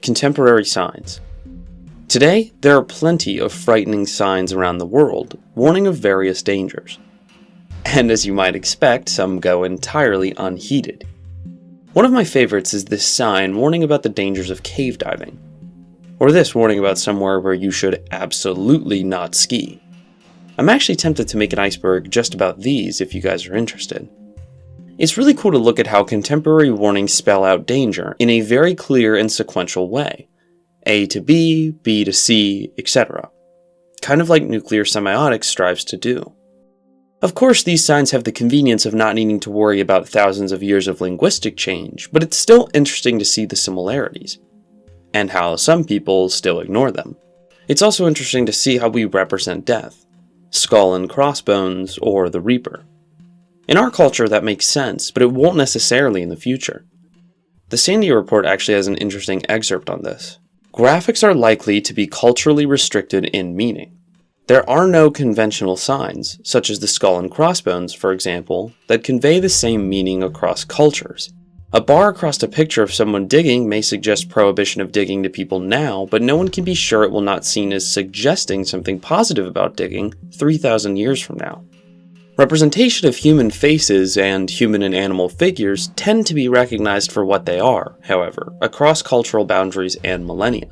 Contemporary signs. Today, there are plenty of frightening signs around the world, warning of various dangers. And as you might expect, some go entirely unheeded. One of my favorites is this sign warning about the dangers of cave diving. Or this warning about somewhere where you should absolutely not ski. I'm actually tempted to make an iceberg just about these if you guys are interested. It's really cool to look at how contemporary warnings spell out danger in a very clear and sequential way. A to B, B to C, etc. Kind of like nuclear semiotics strives to do. Of course, these signs have the convenience of not needing to worry about thousands of years of linguistic change, but it's still interesting to see the similarities, and how some people still ignore them. It's also interesting to see how we represent death, skull and crossbones, or the Reaper. In our culture, that makes sense, but it won't necessarily in the future. The Sandia report actually has an interesting excerpt on this. Graphics are likely to be culturally restricted in meaning. There are no conventional signs, such as the skull and crossbones, for example, that convey the same meaning across cultures. A bar across a picture of someone digging may suggest prohibition of digging to people now, but no one can be sure it will not be seen as suggesting something positive about digging 3,000 years from now. Representation of human faces and human and animal figures tend to be recognized for what they are, however, across cultural boundaries and millennia.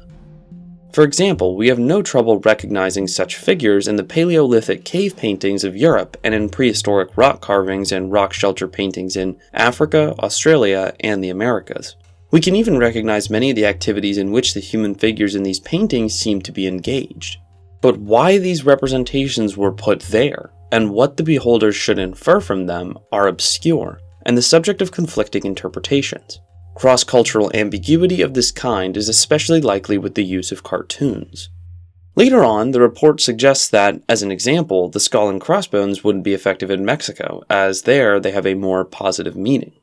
For example, we have no trouble recognizing such figures in the Paleolithic cave paintings of Europe and in prehistoric rock carvings and rock shelter paintings in Africa, Australia, and the Americas. We can even recognize many of the activities in which the human figures in these paintings seem to be engaged. But why these representations were put there, and what the beholders should infer from them, are obscure, and the subject of conflicting interpretations. Cross-cultural ambiguity of this kind is especially likely with the use of cartoons. Later on, the report suggests that, as an example, the skull and crossbones wouldn't be effective in Mexico, as there they have a more positive meaning.